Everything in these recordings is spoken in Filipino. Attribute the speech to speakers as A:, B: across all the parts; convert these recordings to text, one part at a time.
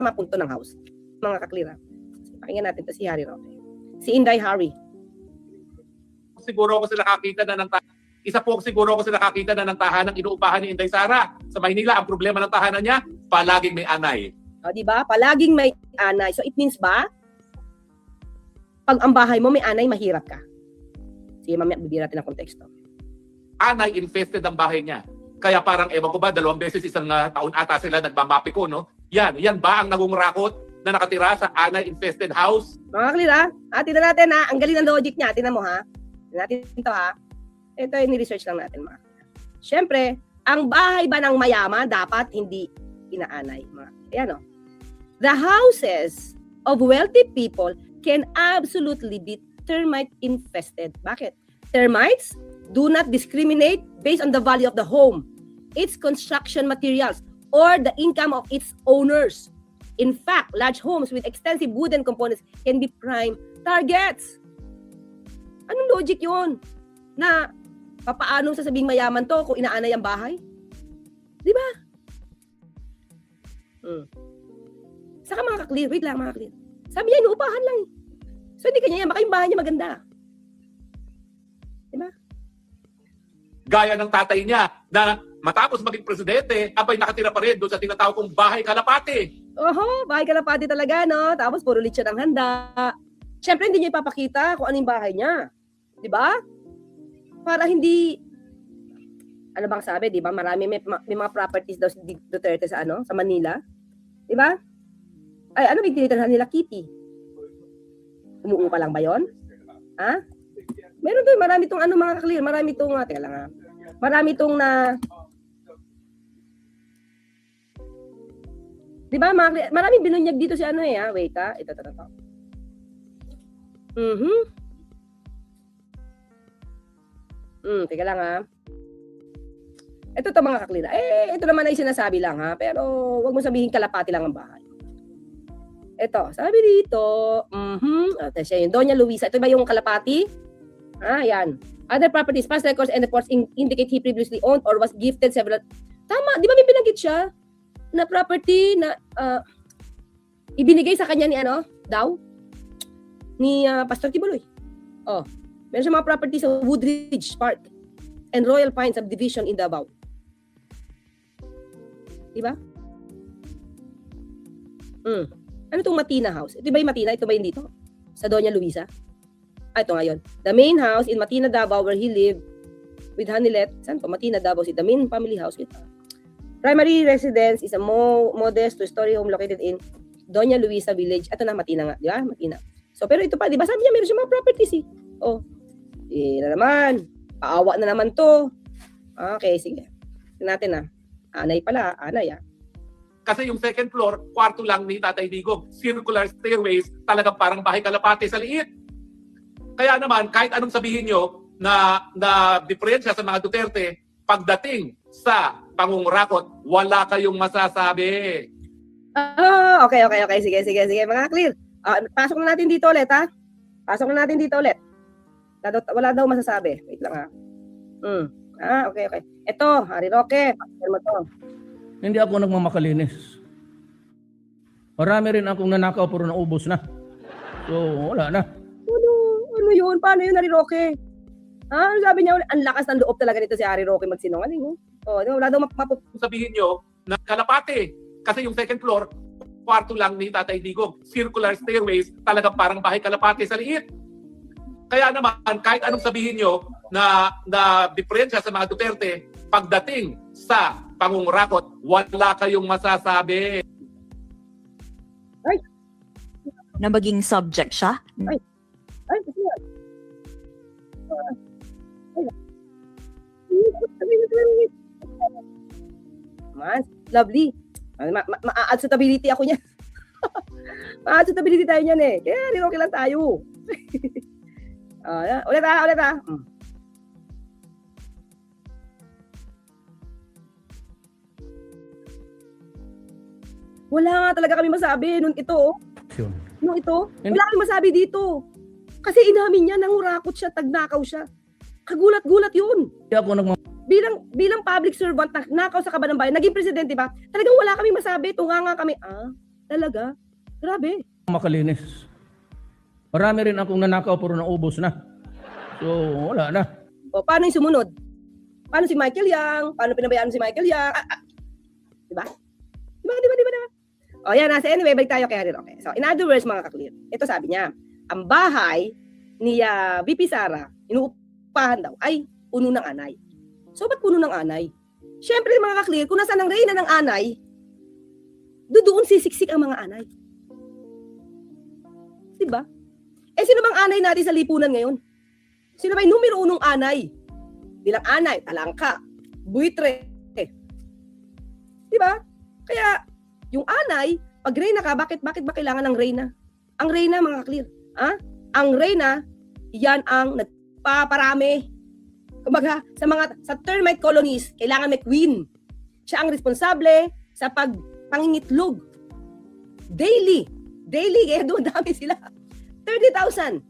A: mga punto ng House. Mga kaklira. Pakinggan natin to si Harry Roque. Si Inday Harry.
B: Siguro ako sila nakakita na ng isa po siguro ako sila nakakita na ng tahanang inuupahan ni Inday Sara. Sa Maynila, ang problema ng tahanan niya, palaging may anay.
A: O, di ba? Palaging may anay. So, it means ba, pag ang bahay mo may anay, mahirap ka. Sige, mamaya, bibira natin ang konteksto.
B: Anay infested ang bahay niya. Kaya parang, ewan ko ba, 2 beses isang taon ata sila nagmamapiko, no? Yan ba ang nangungurakot na nakatira sa anay infested house?
A: Mga kaklira, tingnan natin ha. Ang galing ng logic niya. Tingnan mo ha. Tingnan natin ito ha. Ito yung ni-research lang natin mga. Siyempre, ang bahay ba ng mayaman dapat hindi inaanay. Ayan o. The houses of wealthy people can absolutely be termite infested. Bakit? Termites do not discriminate based on the value of the home, its construction materials, or the income of its owners. In fact, large homes with extensive wooden components can be prime targets. Anong logic yun? Na papaanong sasabing mayaman to kung inaanay ang bahay? Di ba? Saka mga kaklir, wait lang mga kaklir. Sabi niya, inuupahan lang. So hindi kanya yan, baka yung bahay niya maganda. Di ba?
B: Gaya ng tatay niya na matapos maging presidente, abay nakatira pa rin doon sa tinatawag kong bahay kalapate.
A: Oho, bahay kalapati talaga, no? Tapos puro lechon ang handa. Siyempre, hindi niya ipapakita kung ano yung bahay niya. Di ba? Para hindi, ano bang sabi, di ba? Marami, may mga properties daw si Duterte sa sa Manila. Di ba? Ay, ano may tinitirhan nila? Kitty. Umuupa lang ba yon? Ha? Meron doon, marami itong mga kaklir. Marami itong, teka lang ha. Marami itong di ba, marami binunyag dito si wait ha. Ito. Teka lang ha. Ito mga kaklira. Ito naman ay sinasabi lang ha. Pero wag mo sabihin kalapati lang ang bahay. Ito, sabi dito. Ito siya yung Doña Luisa. Ito ba yung kalapati? Yan. Other properties, past records and reports indicate he previously owned or was gifted several. Tama, di ba may binanggit siya na property na ibinigay sa kanya ni ni Pastor Kibuloy. Meron siya mga property sa Woodridge Park and Royal Pines Subdivision in Davao. Diba? Ano itong Matina House? Ito ba yung Matina? Ito ba yung dito? Sa Doña Luisa? Ito ngayon. The main house in Matina, Davao where he lived with Hanilet. Saan po? Matina, Davao City. The main family house with primary residence is a modest two-story home located in Doña Luisa Village. Ito na, Matina nga. Di ba? Matina. So, pero ito pa, di ba? Sabi niya, meron siya mga properties eh. Na naman. Paawa na naman to. Okay, sige. Tignan natin na. Anay pala. Anay
B: Kasi yung second floor, kwarto lang ni Tatay Digong. Circular stairways, talagang parang bahay kalapate sa liit. Kaya naman, kahit anong sabihin nyo na diferensya sa mga Duterte, pagdating sa pangungurakot, wala kayong masasabi.
A: Okay. Sige. Mga clear. Pasok na natin dito ulit, ha? Wala daw masasabi. Wait lang, ha? Okay. Ito, Harry Roque. Pakinggan mo to.
C: Hindi ako nagmamakalinis. Marami rin akong nanakaw pero naubos na. So, wala na.
A: Ano yun? Paano yun, Harry Roque? Sabi niya, ang lakas ng loob talaga nito si Harry Roque magsinungaling. Wala daw
B: Sabihin nyo na kalapate. Kasi yung second floor, kwarto lang ni Tatay Digong. Circular stairways, talagang parang bahay kalapate sa liit. Kaya naman, kahit anong sabihin nyo na diferensya sa mga Duterte, pagdating sa pangungurakot, wala kayong masasabi.
D: Na maging subject siya?
A: Mas, lovely. Ma-add suitability ako niyan. Ma-add suitability tayo niyan eh. Kaya okay lang tayo. Ulit ha. Wala nga talaga kami masabi nung ito. Wala kami masabi dito. Kasi inamin niya, nangurakot siya, tagnakaw siya. Kagulat-gulat yun.
C: Hindi ako
A: Bilang public servant, nakaw sa Kaban ng Bayan, naging presidente ba? Talagang wala kami masabi, tunga nga kami. Talaga. Grabe.
C: Makalinis. Marami rin akong nanakaw pero naubos na. So, wala na.
A: O, paano yung sumunod? Paano si Michael Yang? Paano pinabayaan si Michael Yang? Diba? Diba? O, yan. Anyway, balik tayo kay Harry Roque. So, in other words, mga kaklir, ito sabi niya, ang bahay ni VP Sara, inuupahan daw, ay puno ng anay. So, ba't puno ng anay? Siyempre, mga kaklir, kung nasaan ang reyna ng anay, doon sisiksik ang mga anay. Diba? Eh, sino bang anay natin sa lipunan ngayon? Sino ba yung numero unong anay? Bilang anay, talangka, buitre. Diba? Kaya, yung anay, pag reyna ka, bakit ba kailangan ng reyna? Ang reyna, mga kaklir, ang reyna, yan ang nagpaparami. Kumbaga, sa termite colonies, kailangan may queen. Siya ang responsable sa pangingitlog. Daily, kaya doon dami sila. 30,000.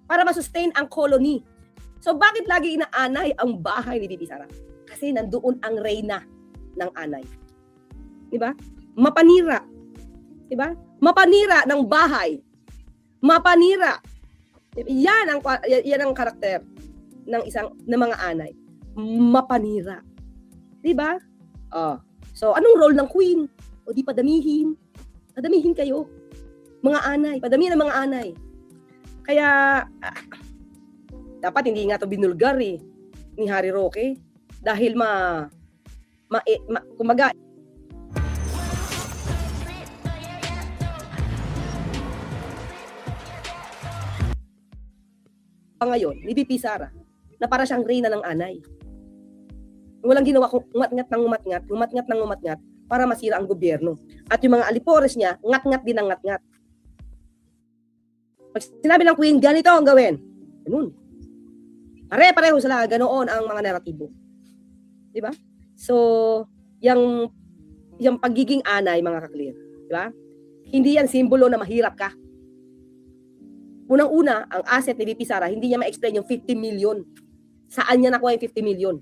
A: Para masustain ang colony. So, bakit lagi inaanay ang bahay ni VP Sara? Kasi nandoon ang reyna ng anay. Diba? Mapanira. Diba? Mapanira ng bahay. Mapanira. Yan ang karakter ng mga anay. Mapanira. Diba? So, anong role ng queen? O di padamihin. Padamihin kayo. Mga anay. Padamihin ang mga anay. Kaya, dapat hindi nga ito binulgar ni Harry Roque. Dahil kumbaga, ngayon, ni VP Sara, na para siyang reyna ng anay. Walang ginawa kung umatngat ng umatngat para masira ang gobyerno. At yung mga alipores niya, ngat-ngat din ang ngat-ngat. Pag sinabi ng queen, ganito ang gawin. Ganun. Pare-pareho sila, ganoon ang mga naratibo. Diba? So, yung pagiging anay, mga kaklir, diba? Hindi yan simbolo na mahirap ka. Unang-una, ang asset ni VP Sara, hindi niya ma-explain yung 50 million. Saan niya nakuha yung 50 million?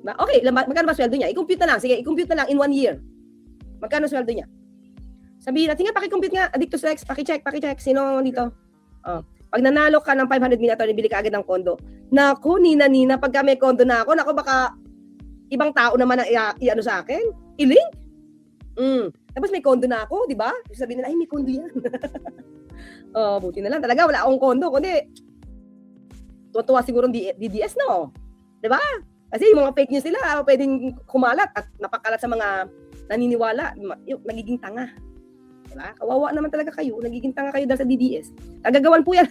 A: Diba? Okay, magkano ba sweldo niya? I-compute na lang. Sige, i-compute na lang in 1 year. Magkano sweldo niya? Sabihin natin nga, paki-compute nga, Addictus Rex, paki-check. Sino dito? Pag nanalo ka ng 500 million, bili ka agad ng kondo. Naku, nina, pagka may kondo na ako, naku, baka ibang tao naman ang i-ano sa akin. I-link. Tapos may kondo na ako, di ba? Sabihin nila, ay, may kondo yan. Buti na lang. Talaga, wala akong kondo. Kundi, tuwa siguro DDS, no? Di ba? Kasi yung mga fake news nila, pwedeng kumalat at napakalat sa mga naniniwala. Nagiging tanga. Diba? Kawawa naman talaga kayo. Nagiging tanga kayo dahil sa DDS. Nagagawan po yan.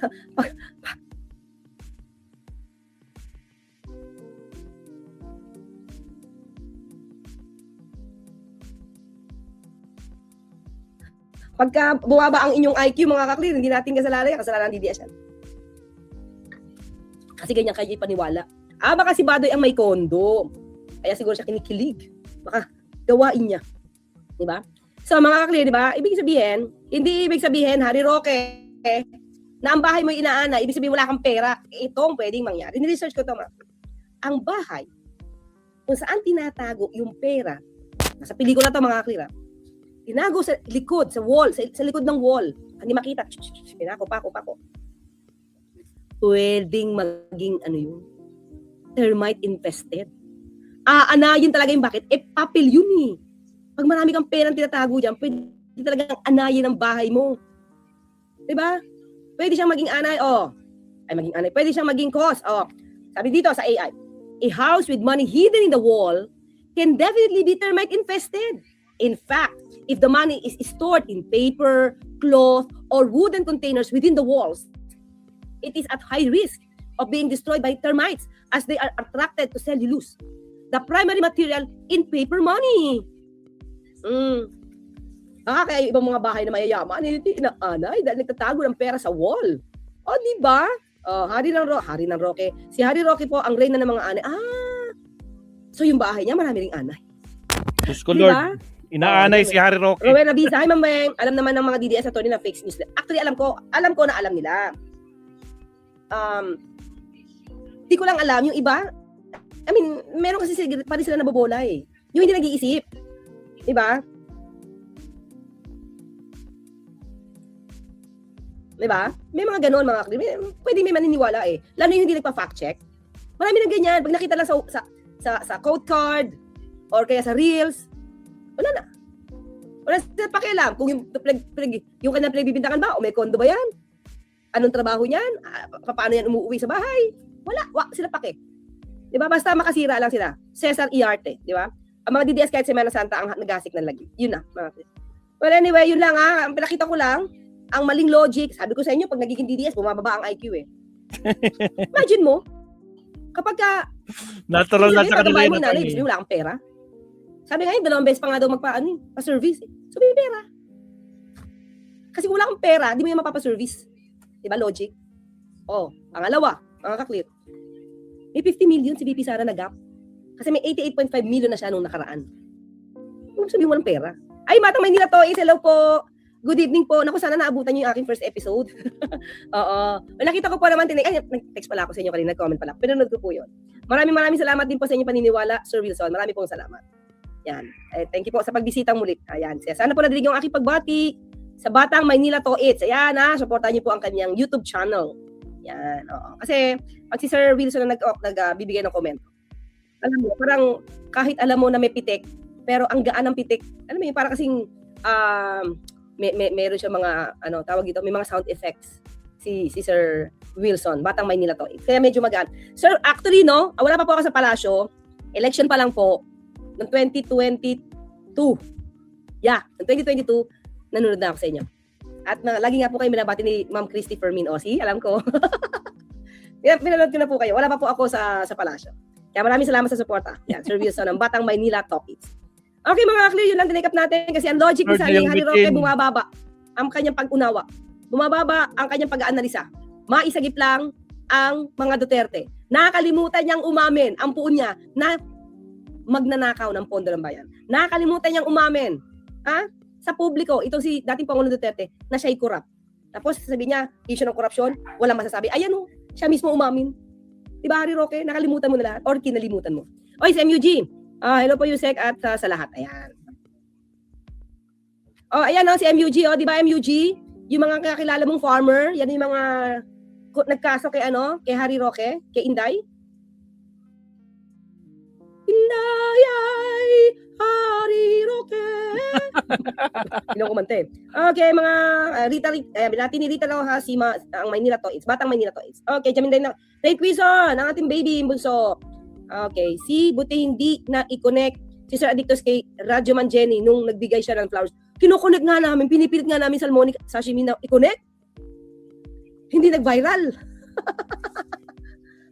A: Pagka bumaba ang inyong IQ, mga kaklir, hindi natin kasalanan yan. Kasalanan ng DDS yan. Kasi ganyan kayo ipaniwala. Baka si Badoy ang may kondo. Kaya siguro siya kinikilig. Baka gawain niya. Diba? So, mga kaklir, di ba? Hindi ibig sabihin, Harry Roque, na ang bahay mo inaana, ibig sabihin wala kang pera. Itong pwedeng mangyari. Ni-research ko ito, ang bahay, kung saan tinatago yung pera, nasa pelikula ito, mga kaklir, tinago sa likod, sa wall, sa likod ng wall. Hindi makita. Pinako. Pwedeng maging, termite infested. Anayin talaga yung bakit? Papel yun . Pag marami kang perang tinatago dyan, pwede talagang anayin ang bahay mo. Diba? Pwede siyang maging anay, maging anay. Pwede siyang maging cause, Sabi dito sa AI, a house with money hidden in the wall can definitely be termite infested. In fact, if the money is stored in paper, cloth, or wooden containers within the walls, it is at high risk of being destroyed by termites as they are attracted to cellulose, the primary material in paper money. Kaya ibang mga bahay na mayayaman, hindi inaanay dahil nagtatago ng pera sa wall. Di ba? Hari ng Roque. Si Harry Roque po ang reyna ng mga anay. So yung bahay niya marami ring anay.
E: Diyos ko, Lord. Inaanay si Harry Roque.
A: Rowena Bisa, hi Ma'am Weng. Alam naman ng mga DDS attorney na fake news. Actually, alam ko na alam nila. Di ko lang alam. Yung iba, meron kasi pa rin sila nabobola . Yung hindi nag-iisip. Diba? Di ba? May mga ganon, mga pwede may maniniwala eh. Lalo yung hindi nagpa-fact check. Marami ng ganyan. Pag nakita lang sa code card or kaya sa reels, wala na. Wala sila pakialam kung yung kanyang pinagbibintangan ba o may kondo ba yan? Anong trabaho niyan? Paano yan umuwi sa bahay? Wala sila pake. 'Di ba? Basta makasira lang sila. Cesar Iarte, 'di ba? Ang mga DDS kahit Semana Santa ang nagasik ng lagi. Yun na, mga kapatid. Well, anyway, yun lang Ang pinakita ko lang, ang maling logic. Sabi ko sa inyo, pag nagiging DDS, bumababa ang IQ eh. Imagine mo, kapag ka,
E: Natural na sa kanila yun.
A: Ibig sabihin, wala kang pera. Sabi nga yun, 2 beses pa nga daw pa-service. So, may pera. Kasi kung wala kang pera, di mo yung mapapa-service. Diba, logic? Pangalawa, mga kaklit. May 50 million si VP Sara na gap. Kasi may 88.5 million na siya nung nakaraan. Kung sabihin mo ng pera. Ay, Matang Maynila to, hello po. Good evening po. Naku, sana naabutan niyo yung aking first episode. Oo. Nakita ko po naman, nag-text pala ako sa inyo kanina, nag-comment pala. Pinanood ko po yun. Maraming salamat din po sa inyo paniniwala, Sir Wilson. Marami pong salamat. Yan. Thank you po sa pagbisitang muli. Ayan. Sana po nadinig yung aking pagbati sa Batang Maynila to It's. Ayan supportahan niyo po ang kanyang YouTube channel. Yan. Oo. Kasi pag si Sir Wilson na nagbibigay ng comment, alam mo, parang kahit alam mo na may pitik, pero ang gaan ng pitik, alam mo yun, parang kasing meron siya mga, tawag dito, may mga sound effects si Sir Wilson, Batang Maynila to. Kaya medyo magaan. Sir, actually, wala pa po ako sa palasyo. Election pa lang po, ng 2022. Yeah, ng 2022, nanonood na ako sa inyo. At lagi nga po kayo binabati ni Ma'am Christy Fermin Osi, alam ko. Pinanood ko na po kayo. Wala pa po ako sa palasyo. Kaya maraming salamat sa suporta. Yan, Sir Wilson, ng Batang Maynila Topics. Okay mga clear, yun lang tinake up natin kasi ang logic ni Harry Roque bumababa ang kanyang pag-unawa. Bumababa ang kanyang pag-aanalisa. Maisagip lang ang mga Duterte. Nakakalimutan niyang umamin ang puon niya na magnanakaw ng pondo ng bayan. Nakakalimutan niyang umamin sa publiko, itong si dating Pangulong Duterte, na siya'y corrupt. Tapos sabi niya, issue ng korupsyon, walang masasabi. Ayan siya mismo umamin. Diba, Harry Roque? Nakalimutan mo na lahat or kinalimutan mo. Oy, si MUG. Hello po, Yusek, at sa lahat. Ayan. Ayan si MUG. Diba, MUG? Yung mga kakilala mong farmer, yan yung mga nagkaso kay Harry Roque, kay Inday. Inday ay Harry Roque. Hindi ko kumante. Okay, mga binati ni Rita lang si ang Maynila to. It's Batang Maynila to. Okay, jamin din na. Ray Quizon, ang ating baby, bunso. Okay, buti hindi na i-connect si Sir Adictus kay Radyo Man Jenny nung nagbigay siya ng flowers. Kino-connect nga namin, pinipilit nga namin Salmonic Sashimi na i-connect. Hindi nag-viral.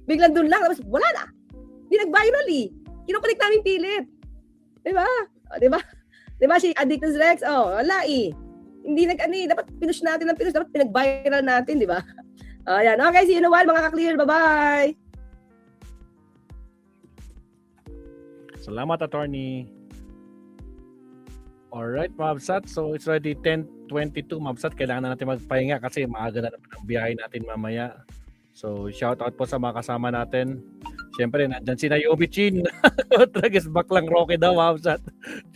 A: Biglang dun lang, tapos wala na. Hindi nag-viral Kino-connect namin pilit. Diba? Diba si Adictus Rex? Wala Hindi dapat pinush natin ng pinush, dapat pinag-viral natin, diba? Ayan. Okay, see you in a while mga ka-clear. Bye-bye!
E: Salamat, attorney. Alright, Mabsat. So, it's already 10:22, Mabsat. Kailangan na natin magpahinga kasi maaga na naman ang biyahe natin mamaya. So, shout out po sa mga kasama natin. Siyempre, nandyan si Naomi Chin. Tragis baklang Roque daw, Mabsat.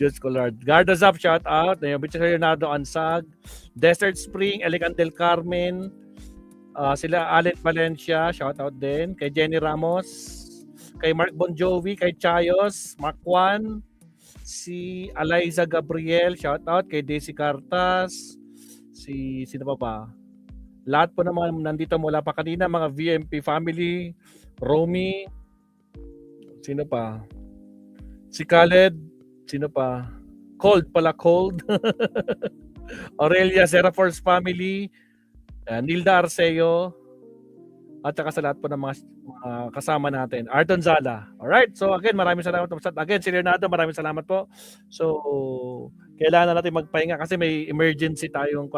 E: Diyos ko, Lord. Gardas up, shout out. Naomi Chin, Leonardo Ansag. Desert Spring, Elegant del Carmen. Sila Allen Valencia, shout out din. Kay Jenny Ramos. Kay Mark Bon Jovi, kay Chayos, Mark Juan, si Eliza Gabriel, shout out kay Daisy Cartas, sino pa ba? Lahat po naman nandito mula pa kanina, mga VMP family, Romy, sino pa? Si Khaled, sino pa? Cold pala, Cold. Aurelia Serafors family, Nilda Arceo, at saka sa lahat po ng mga kasama natin. Ardon Zala. Alright, so again, maraming salamat po. Again, si Leonardo, maraming salamat po. So, kailangan na natin magpahinga kasi may emergency tayong